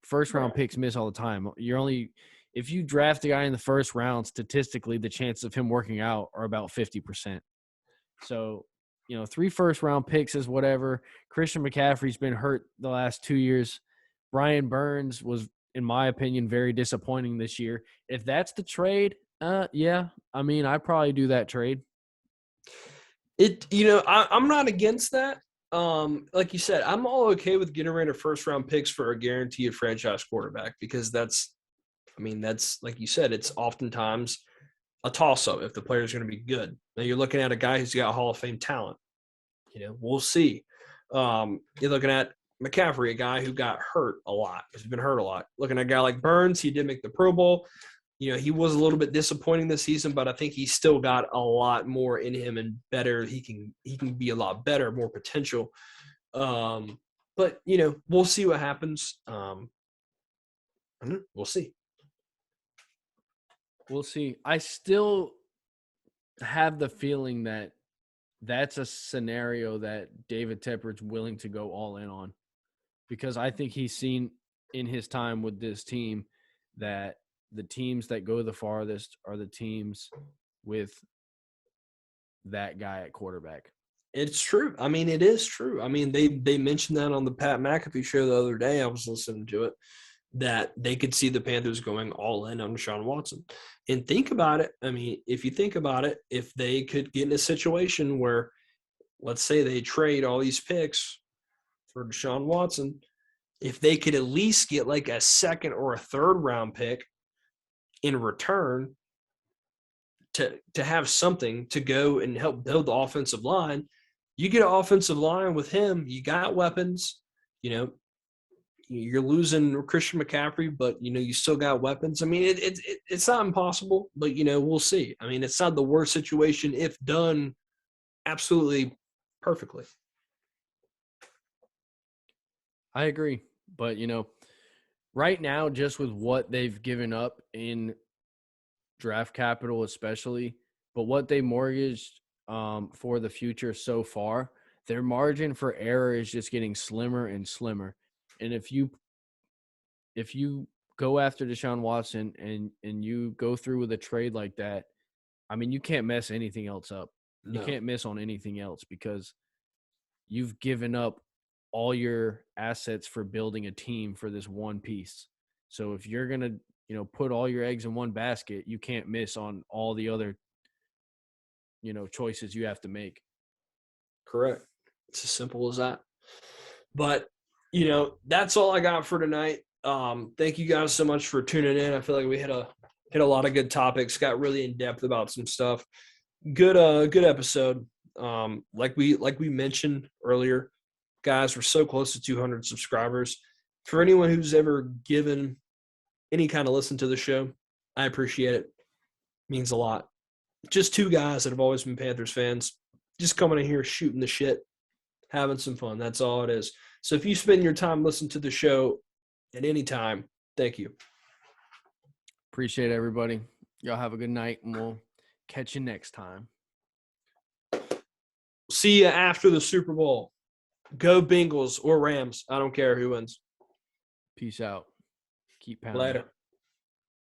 First round picks miss all the time. If you draft a guy in the first round, statistically the chances of him working out are about 50%. So, 3 first round picks is whatever. Christian McCaffrey's been hurt the last 2 years. Brian Burns was, in my opinion, very disappointing this year. If that's the trade, yeah, I'd probably do that trade. I'm not against that. Like you said, I'm all okay with getting rid of first round picks for a guaranteed franchise quarterback because that's like you said, it's oftentimes a toss up if the player is going to be good. Now you're looking at a guy who's got Hall of Fame talent. We'll see. You're looking at McCaffrey, a guy who got hurt a lot. He's been hurt a lot. Looking at a guy like Burns, he did make the Pro Bowl. He was a little bit disappointing this season, but I think he's still got a lot more in him and better. He can be a lot better, more potential. But we'll see what happens. We'll see. We'll see. I still have the feeling that that's a scenario that David Tepper's willing to go all in on, because I think he's seen in his time with this team that the teams that go the farthest are the teams with that guy at quarterback. It's true. It is true. They mentioned that on the Pat McAfee show the other day. I was listening to it, that they could see the Panthers going all in on Deshaun Watson. And think about it. If you think about it, if they could get in a situation where, let's say they trade all these picks for Deshaun Watson, if they could at least get like a second or a third round pick in return to have something to go and help build the offensive line, you get an offensive line with him, you got weapons, you're losing Christian McCaffrey, but you still got weapons. It's not impossible, but we'll see. It's not the worst situation if done absolutely perfectly. I agree, but right now, just with what they've given up in draft capital, especially, but what they mortgaged for the future so far, their margin for error is just getting slimmer and slimmer. And if you go after Deshaun Watson and you go through with a trade like that, you can't mess anything else up. No. You can't miss on anything else because you've given up all your assets for building a team for this one piece. So if you're going to, put all your eggs in one basket, you can't miss on all the other, choices you have to make. Correct. It's as simple as that. But, that's all I got for tonight. Thank you guys so much for tuning in. I feel like we hit a lot of good topics, got really in depth about some stuff. Good episode. Like we mentioned earlier, guys, we're so close to 200 subscribers. For anyone who's ever given any kind of listen to the show, I appreciate it. Means a lot. Just two guys that have always been Panthers fans, just coming in here shooting the shit, having some fun. That's all it is. So if you spend your time listening to the show at any time, thank you. Appreciate it, everybody. Y'all have a good night, and we'll catch you next time. See you after the Super Bowl. Go Bengals or Rams. I don't care who wins. Peace out. Keep pounding. Later.